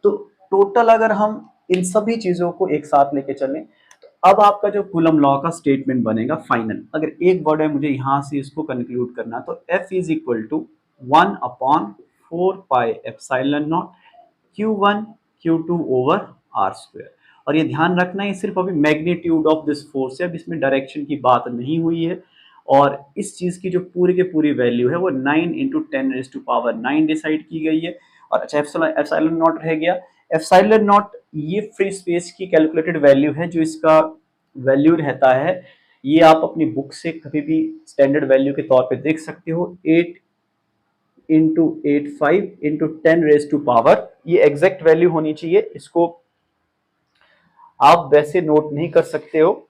[SPEAKER 1] तो टोटल अगर हम इन सभी चीजों को एक साथ लेके चलें, तो अब आपका जो कूलम लॉ का स्टेटमेंट बनेगा फाइनल। अगर एक वर्ड है मुझे यहां से इसको कंक्लूड करना, तो F is equal to 1/4πε0 Q1 Q2 over are square. और ये ध्यान रखना, ये सिर्फ अभी मैग्नीट्यूड ऑफ दिस फोर्स है, अब इसमें डायरेक्शन की बात नहीं हुई है। और इस चीज की जो पूरी की पूरी वैल्यू है वो 9 × 10⁻⁹ डिसाइड की गई है। और अच्छा, एप्सिलॉन नॉट रह गया। एप्सिलॉन नॉट ये फ्री स्पेस की कैलकुलेटेड वैल्यू है, जो इसका वैल्यू रहता है, ये आप अपनी बुक से कभी भी स्टैंडर्ड वैल्यू के तौर पे देख सकते हो, 8 × 85 × 10⁻⁴, ये एग्जैक्ट वैल्यू होनी चाहिए। इसको आप वैसे नोट नहीं कर सकते हो,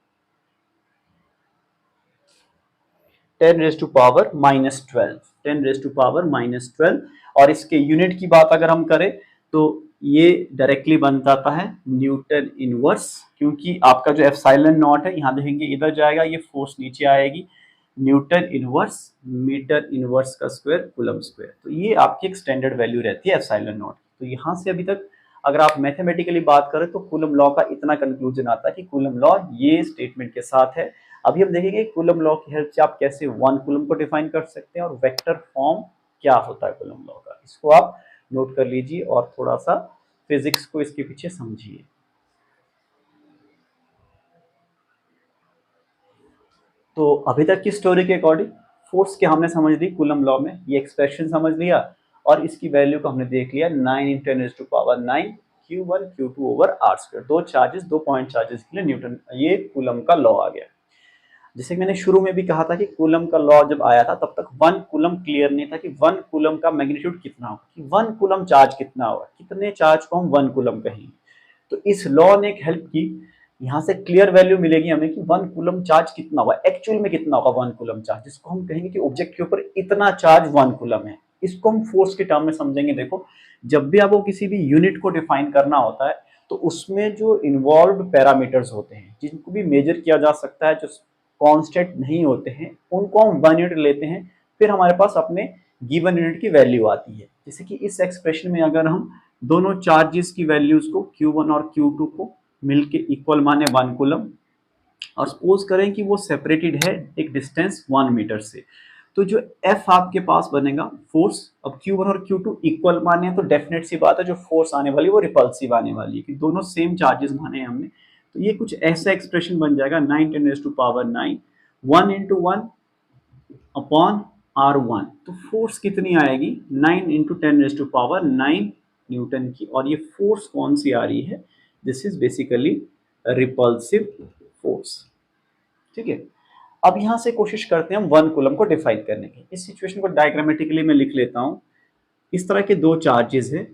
[SPEAKER 1] 10⁻⁻12। और इसके यूनिट की बात अगर हम करें तो ये डायरेक्टली बन जाता है न्यूटन इनवर्स, क्योंकि आपका जो एप्सिलॉन नॉट है, यहां देखेंगे इधर जाएगा, ये फोर्स नीचे आएगी, न्यूटन इनवर्स मीटर इनवर्स का स्क्वायर कूलम स्क्वायर। तो ये आपकी एक स्टैंडर्ड वैल्यू रहती है एप्सिलॉन नॉट। तो यहां से अभी तक अगर आप मैथमेटिकली बात करें तो कूलम लॉ का इतना कंक्लूजन आता है कि कूलम लॉ ये स्टेटमेंट के साथ है। अभी हम देखेंगे कूलम लॉ की हेल्प से आप कैसे वन कूलम को डिफाइन कर सकते हैं और वेक्टर फॉर्म क्या होता है कूलम लॉ का, इसको आप नोट कर लीजिए और थोड़ा सा फिजिक्स को इसके पीछे समझिए। तो अभी तक की स्टोरी के अकॉर्डिंग फोर्स क्या हमने समझ ली कूलम लॉ में, ये एक्सप्रेशन समझ लिया और इसकी वैल्यू को हमने देख लिया 9 × 10⁻⁹ Q1 Q2 over are square. दो चार्जेस, दो पॉइंट चार्जेस के लिए न्यूटन, ये कूलम का लॉ आ गया। जैसे मैंने शुरू में भी कहा था कि कूलम का लॉ जब आया था तब तक वन कूलम क्लियर नहीं था कि वन कूलम का मैग्नीट्यूड कितना होगा, कि वन कूलम चार्ज कितना होगा, कितने चार्ज को हम वन कूलम कहेंगे। तो इस लॉ ने एक हेल्प की, यहाँ से क्लियर वैल्यू मिलेगी हमें कि वन कूलम चार्ज कितना होगा, एक्चुअल में कितना होगा वन कूलम चार्ज, जिसको हम कहेंगे कि ऑब्जेक्ट के ऊपर इतना चार्ज वन कूलम है। इसको हम फोर्स के टर्म में समझेंगे। देखो, जब भी आपको किसी भी यूनिट को डिफाइन करना होता है तो उसमें जो इन्वॉल्व पैरामीटर्स होते हैं, जिनको भी मेजर किया जा सकता है, जो कांस्टेंट नहीं होते हैं, उनको हम वन यूनिट लेते हैं, फिर हमारे पास अपने गिवन यूनिट की वैल्यू आती है। जैसे कि इस एक्सप्रेशन में अगर हम दोनों चार्जेस की वैल्यूज को Q1 और Q2 को मिलके इक्वल माने वन कूलम, और सपोज करें कि वो सेपरेटेड है एक डिस्टेंस 1 मीटर से, तो जो F आपके पास बनेगा फोर्स, अब Q1 और Q2 इक्वल माने तो डेफिनेट सी बात है जो फोर्स आने वाली वो रिपल्सिव आने वाली है, कि दोनों सेम चार्जेस माने हैं हमने। तो ये कुछ ऐसा एक्सप्रेशन बन जाएगा 9 × 10⁻⁹ 1 × 1/r1। तो फोर्स कितनी आएगी 9 × 10⁻⁹ न्यूटन की। और ये फोर्स कौन सी आ रही है, this is basically repulsive force. ठीक है, अब यहां से कोशिश करते हैं हम वन कूलम को डिफाइन करने की। इस सिचुएशन को डायग्रामेटिकली मैं लिख लेता हूं। इस तरह के दो चार्जेस है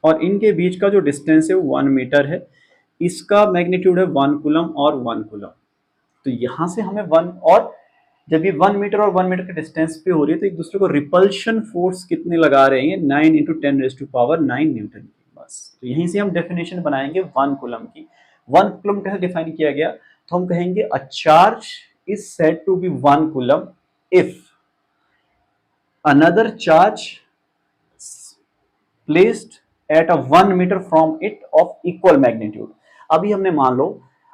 [SPEAKER 1] और इनके बीच का जो डिस्टेंस है वो 1 मीटर है, इसका मैग्नीट्यूड है 1 कूलम और 1 कूलम। तो यहां से हमें वन, और जब ये 1 मीटर और 1 मीटर के डिस्टेंस पे हो रही है तो एक दूसरे को रिपल्शन फोर्स कितने लगा रहे हैं, 9 × 10⁻⁹ न्यूटन की। बस, तो यहीं से हम डेफिनेशन बनाएंगे 1 कूलम की। 1 कूलम कैसे डिफाइन किया गया, तो हम कहेंगे a charge is said to be 1 coulomb if another charge placed at a 1 meter from it of equal magnitude। अभी हमने मान लो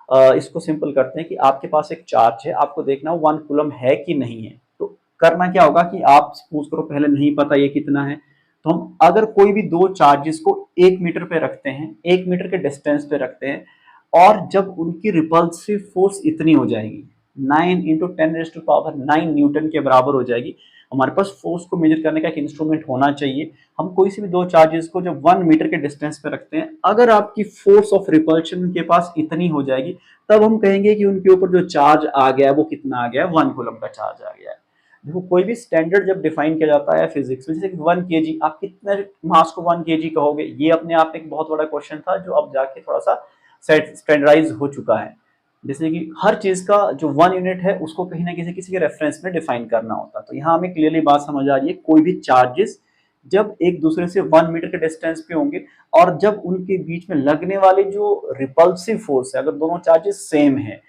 [SPEAKER 1] इसको सिंपल करते हैं कि आपके पास एक चार्ज है, आपको देखना 1 कूलम है कि नहीं है। तो करना क्या होगा कि आप सपोज करो पहले नहीं पता ये कितना है, तो हम अगर कोई भी दो चार्जेस को 1 मीटर पे रखते हैं, 1 मीटर के डिस्टेंस पे रखते हैं, और जब उनकी रिपल्सिव फोर्स इतनी हो जाएगी 9 इंटू 10⁹ न्यूटन के बराबर हो जाएगी, हमारे पास फोर्स को मेजर करने का एक इंस्ट्रूमेंट होना चाहिए। हम कोई सी भी दो चार्जेस को जब 1 मीटर के डिस्टेंस पे रखते हैं, अगर आपकी फोर्स ऑफ रिपल्शन उनके पास इतनी हो जाएगी, तब हम कहेंगे कि उनके ऊपर जो चार्ज आ गया है वो कितना आ गया है, 1 कूलम का चार्ज आ गया है। देखो कोई भी स्टैंडर्ड जब डिफाइन किया जाता है फिजिक्स में, जैसे 1 kg, आप कितने मास को 1 kg कहोगे, ये अपने आप में एक बहुत बड़ा क्वेश्चन था जो अब जाके थोड़ा सा स्टैंडर्डाइज हो चुका है। जैसे कि हर चीज का जो 1 यूनिट है उसको कहीं ना किसी के रेफरेंस में डिफाइन करना होता है। तो यहाँ हमें क्लियरली बात समझ आ रही है, कोई भी चार्जेस जब एक दूसरे से 1 मीटर के डिस्टेंस पे होंगे और जब उनके बीच में लगने वाली जो रिपल्सिव फोर्स है, अगर दोनों चार्जेस सेम है,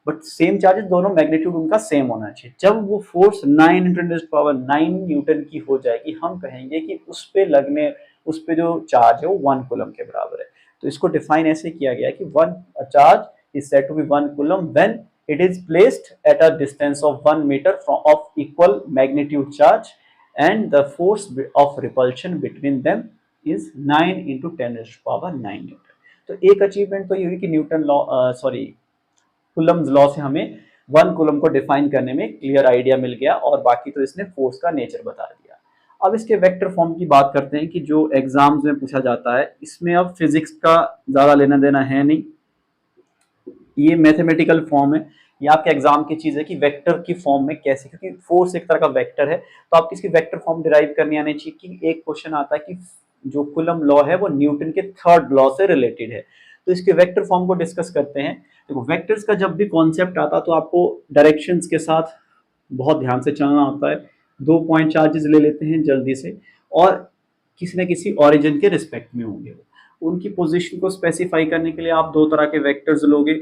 [SPEAKER 1] बट सेम चार्जेस दोनों मैग्नीट्यूड उनका सेम होना चाहिए, जब वो फोर्स 9 × 10⁹ न्यूटन की हो जाएगी, हम कहेंगे कि उस पे जो चार्ज है वो 1 कूलम के बराबर है। तो इसको डिफाइन ऐसे किया गया है कि one charge is said to be 1 coulomb when it is placed at a distance of 1 meter of equal magnitude charge and the force of repulsion between them is 9 into 10⁹ Newton। तो एक achievement तो ये हुई कि Newton law Coulomb's law से हमें 1 coulomb को define करने में क्लियर आइडिया मिल गया, और बाकी तो इसने फोर्स का नेचर बता दिया। अब इसके वेक्टर फॉर्म की बात करते हैं कि जो एग्जाम्स में पूछा जाता है, इसमें अब फिजिक्स का ज्यादा लेना देना है नहीं, ये मैथमेटिकल फॉर्म है, ये आपके एग्जाम की चीज है कि वेक्टर की फॉर्म में कैसे, क्योंकि फोर्स एक तरह का वेक्टर है, तो आपकी इसकी वेक्टर फॉर्म डिराइव करनी आनी चाहिए। कि एक क्वेश्चन आता है कि जो कूलम लॉ है वो न्यूटन के थर्ड लॉ से रिलेटेड है, तो इसके वेक्टर फॉर्म को डिस्कस करते हैं। देखो वेक्टर्स का जब भी कॉन्सेप्ट आता तो आपको डायरेक्शंस के साथ बहुत ध्यान से चलना होता है। 2 पॉइंट चार्जेस ले लेते हैं जल्दी से, और किसी न किसी ऑरिजिन के रिस्पेक्ट में होंगे, उनकी पोजीशन को स्पेसिफाई करने के लिए आप दो तरह के वेक्टर्स लोगे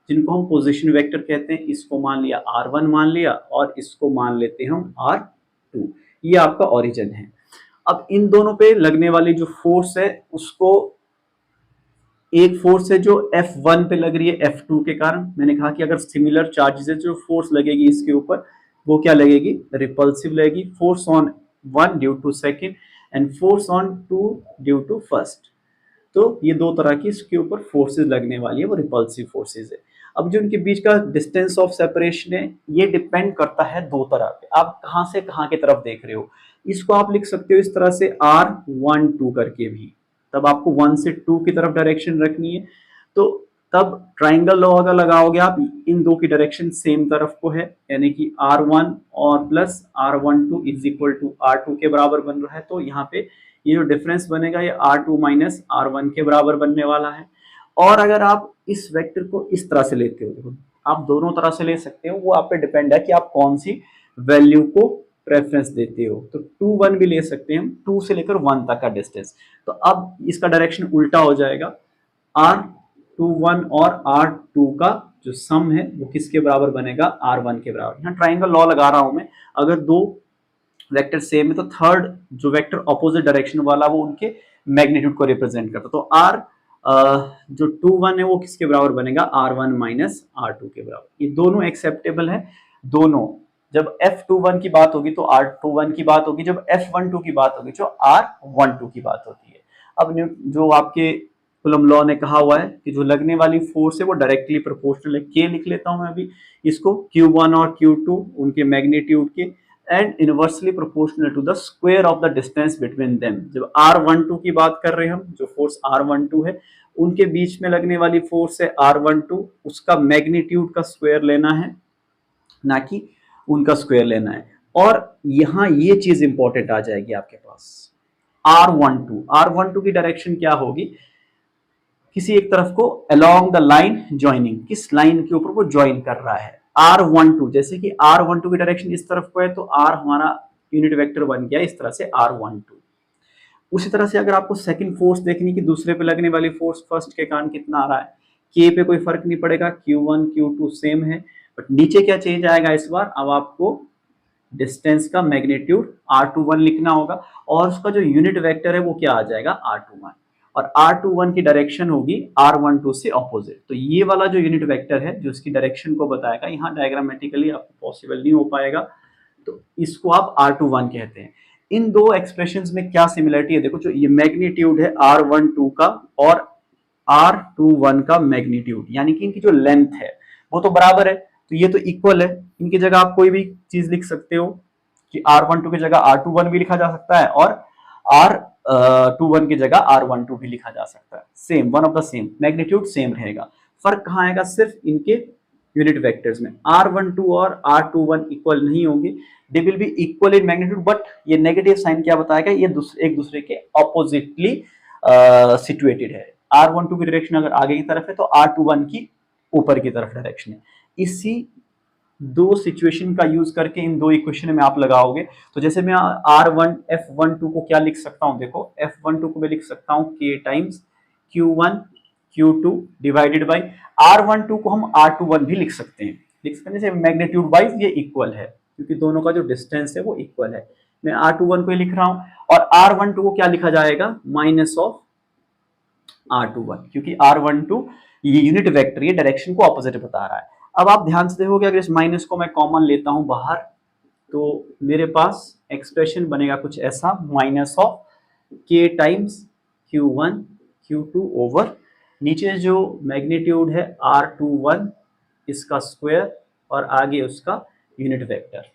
[SPEAKER 1] जिनको हम पोजीशन वेक्टर कहते हैं। इसको मान लिया R1 मान लिया, और इसको मान लेते हैं हम R2, ये आपका ओरिजिन है। अब इन दोनों पे लगने वाली जो फोर्स है, उसको एक फोर्स है जो F1 पे लग रही है F2 के कारण। मैंने कहा कि अगर सिमिलर चार्जेस है, जो फोर्स लगेगी इसके ऊपर वो क्या लगेगी, रिपल्सिव लगेगी। Force on 1 due to second and force on 2 due to first. तो ये दो तरह की इसके ऊपर फोर्सेस लगने वाली है, वो रिपल्सिव फोर्सेस है। अब जो इनके बीच का डिस्टेंस ऑफ सेपरेशन है, ये डिपेंड करता है दो तरह पे, आप कहां से कहां की तरफ देख रहे हो। इसको आप लिख सकते हो इस तरह से R1 2 करके भी, तब आपको 1 से 2 की तरफ डायरेक्शन रखनी है, तो तब ट्राइंगल लॉ अगर लगाओगे आप, इन दो की डायरेक्शन सेम तरफ को है, यानी कि R1 और plus R12 is equal to R2 के बराबर बन रहा है। तो यहाँ पे ये जो डिफरेंस बनेगा ये R2 माइनस R1 के बराबर बनने वाला है। और अगर आप इस वेक्टर को इस तरह से लेते हो, देखो आप दोनों तरह से ले सकते हो, वो आप पे डिपेंड है कि आप कौन सी वैल्यू को प्रेफरेंस देते हो। तो 2 1 भी ले सकते हैं हम, 2 से लेकर 1 तक का डिस्टेंस। तो अब इसका डायरेक्शन उल्टा हो जाएगा, R21 और R2 का जो सम है वो किसके बराबर बनेगा, R1 के बराबर। यहाँ ट्राइंगल लॉ लगा रहा हूं मैं, अगर दो वेक्टर सेम है तो थर्ड जो वेक्टर ऑपोजिट डायरेक्शन वाला वो उनके मैग्नीट्यूड को रिप्रेजेंट करता है। तो R जो 2 1 है वो किसके बराबर बनेगा, R1 माइनस R2 के बराबर। ये दोनों एक्सेप्टेबल है, दोनों। जब F21 की बात होगी तो R21 की बात होगी, जब F12 की बात होगी तो R12 की बात होती है। अब जो आपके कूलम लॉ ने कहा हुआ है कि जो लगने वाली फोर्स है वो डायरेक्टली प्रोपोर्शनल है, K लिख लेता हूं मैं अभी इसको, Q1 और Q2 उनके मैग्नीट्यूड के, and inversely proportional to the square of the distance between them. जब R12 की बात कर रहे हैं हम, जो फोर्स R12 है उनके बीच में लगने वाली फोर्स है R12, उसका मैग्नीट्यूड का स्क्वायर लेना है, ना कि उनका स्क्वायर लेना है। और यहां ये चीज इंपॉर्टेंट आ जाएगी आपके पास, R12 की डायरेक्शन क्या होगी, किसी एक तरफ को अलोंग द लाइन ज्वाइनिंग, किस लाइन के ऊपर वो ज्वाइन कर रहा है। R12 जैसे कि R12 की डायरेक्शन इस तरफ को है, तो R हमारा यूनिट वेक्टर बन गया इस तरह से R12। उसी तरह से अगर आपको सेकंड फोर्स देखनी कि दूसरे पे लगने वाली फोर्स फर्स्ट के कारण कितना आ रहा है, K पे कोई फर्क नहीं पड़ेगा, Q1 Q2 सेम है, बट नीचे क्या चेंज आएगा इस बार, अब आपको डिस्टेंस का मैग्नीट्यूड r21 लिखना होगा और उसका जो यूनिट वेक्टर है वो क्या आ जाएगा r21, और r21 की डायरेक्शन होगी r12 से ऑपोजिट। तो ये वाला जो यूनिट वेक्टर है जो इसकी डायरेक्शन को बताएगा, यहाँ डायग्रामेटिकली आपको पॉसिबल नहीं हो पाएगा, तो इसको आप r21 कहते हैं। इन दो एक्सप्रेशंस में क्या सिमिलरिटी है, देखो जो ये मैग्नीट्यूड है r12 का और r21 का मैग्नीट्यूड, यानी कि इनकी जो लेंथ है वो तो बराबर है, तो ये तो इक्वल है। इनकी जगह आप कोई भी चीज लिख सकते हो कि r12 की जगह r21 भी लिखा जा सकता है और r21 की जगह r12 भी लिखा जा सकता है। Same, one of the same, magnitude same रहेगा। फर्क कहाँ आएगा, सिर्फ इनके यूनिट वेक्टर्स में। r12 और r21 इक्वल नहीं होंगे, they will be equal in magnitude, but ये नेगेटिव साइन क्या बताएगा, ये एक दूसरे के ऑपोजिटली सिचुएटेड है। r12 की डायरेक्शन अगर आगे की तरफ है तो r21 की ऊपर की तरफ डायरेक्शन है। इसी दो सिचुएशन का यूज करके इन दो इक्वेशन में आप लगाओगे, तो जैसे मैं f12 को क्या लिख सकता हूं, देखो f12 को मैं लिख सकता हूं k times q1 q2 divided by r12 को हम r21 भी लिख सकते हैं। जैसे मैग्नीट्यूड वाइज ये इक्वल है क्योंकि दोनों का जो डिस्टेंस है वो इक्वल है। मैं r21 को लिख रहा हूं और r12 को क्या लिखा जाएगा, माइनस ऑफ r21, क्योंकि r12 ये यूनिट वेक्टर, ये डायरेक्शन को ऑपोजिट बता रहा है। अब आप ध्यान से देखोगे अगर इस माइनस को मैं कॉमन लेता हूं बाहर, तो मेरे पास एक्सप्रेशन बनेगा कुछ ऐसा, minus of k times q1 q2 over नीचे जो मैग्नीट्यूड है r21 इसका स्क्वायर और आगे उसका unit vector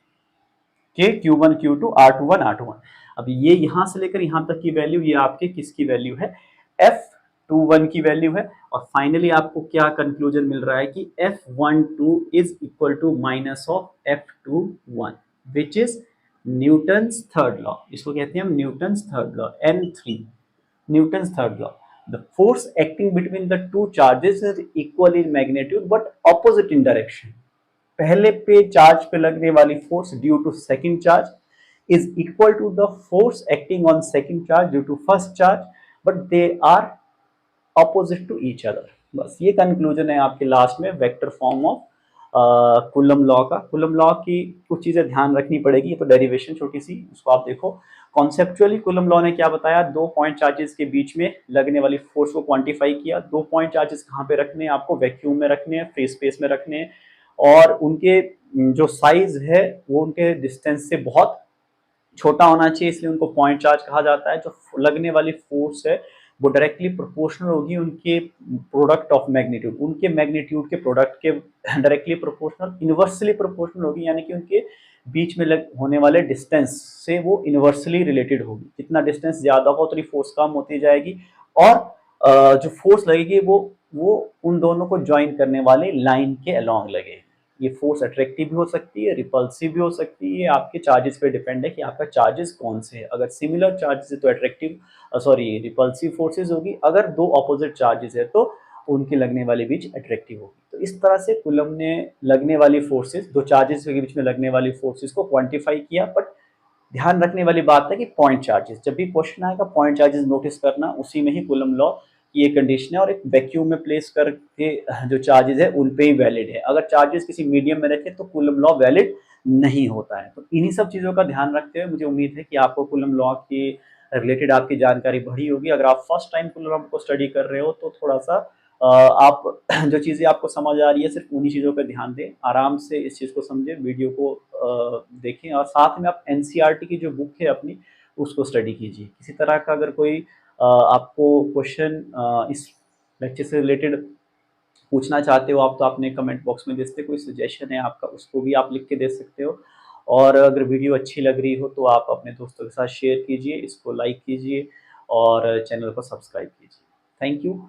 [SPEAKER 1] k q1 q2 r21 r21। अब ये यहां से लेकर यहां तक की वैल्यू, ये आपके किसकी वैल्यू है, f21 की वैल्यू है। और फाइनली आपको क्या कंक्लूजन मिल रहा है कि f12 is equal to minus of f21 which is Newton's third law. इसको कहते हैं हम Newton's third law, N3, Newton's third law. The force acting between the two charges is equal in magnitude but opposite in direction. पहले पे charge पे लगने वाली force due to second charge is equal to the force acting on second charge due to first charge, but they are opposite to each other. बस ये conclusion है आपके last में vector form of coulomb law का। Coulomb law की कुछ चीजें ध्यान रखनी पड़ेगी, ये तो डेरिवेशन छोटी सी, उसको आप देखो। कॉन्सेप्चुअली कूलम लॉ ने क्या बताया, दो पॉइंट चार्जेस के बीच में लगने वाली फोर्स को क्वांटिफाई किया। दो पॉइंट चार्जेस कहाँ पे रखने हैं आपको, वैक्यूम में रखने हैं, फ्री स्पेस में रखने हैं, और उनके जो साइज है वो उनके डिस्टेंस से बहुत छोटा होना चाहिए, इसलिए उनको पॉइंट चार्ज कहा जाता है। जो लगने वाली फोर्स है वो डायरेक्टली प्रोपोर्शनल होगी उनके प्रोडक्ट ऑफ मैग्नीट्यूड, उनके मैग्नीट्यूड के प्रोडक्ट के डायरेक्टली प्रोपोर्शनल, इनवर्सली प्रोपोर्शनल होगी, यानी कि उनके बीच में होने वाले डिस्टेंस से वो इनवर्सली रिलेटेड होगी। जितना डिस्टेंस ज्यादा हो उतनी फोर्स कम होती जाएगी, और जो फोर्स लगेगी वो उन दोनों को ज्वाइन करने वाले लाइन के अलोंग लगेगी। ये फोर्स अट्रैक्टिव भी हो सकती है, रिपल्सिव भी हो सकती है, आपके चार्जेस पे डिपेंड है कि आपका चार्जेस कौन से है। अगर सिमिलर चार्जेस है तो अट्रैक्टिव रिपल्सिव फोर्सेज होगी, अगर दो ऑपोजिट चार्जेस है तो उनके लगने वाले बीच अट्रैक्टिव होगी। तो इस तरह से कूलम ने लगने वाली फोर्सेज, दो चार्जेस के बीच में लगने वाली फोर्सेज को क्वांटिफाई किया। बट ध्यान रखने वाली बात है कि पॉइंट चार्जेस, जब भी क्वेश्चन आएगा पॉइंट चार्जेस नोटिस करना, उसी में ही कूलम लॉ ये कंडीशन है, और एक वैक्यूम में प्लेस करके जो चार्जेस है उन पे ही वैलिड है। अगर चार्जेस किसी मीडियम में रखे तो कूलम लॉ वैलिड नहीं होता है। तो इन्हीं सब चीजों का ध्यान रखते हुए मुझे उम्मीद है कि आपको कूलम लॉ की रिलेटेड आपकी जानकारी बढ़ी होगी। अगर आप फर्स्ट टाइम कूलम लॉ को स्टडी कर रहे हो तो थोड़ा सा आप जो चीजें आपको समझ आ रही है सिर्फ उन्हीं चीजों पर ध्यान दें, आराम से इस चीज को समझें, वीडियो को देखें, और साथ में आप एनसीईआरटी की जो बुक है अपनी उसको स्टडी कीजिए। किसी तरह का अगर कोई आपको क्वेश्चन इस लेक्चर से रिलेटेड पूछना चाहते हो आप, तो आपने कमेंट बॉक्स में दे सकते हो। कोई सजेशन है आपका उसको भी आप लिख के दे सकते हो। और अगर वीडियो अच्छी लग रही हो तो आप अपने दोस्तों के साथ शेयर कीजिए, इसको लाइक कीजिए और चैनल को सब्सक्राइब कीजिए। Thank you.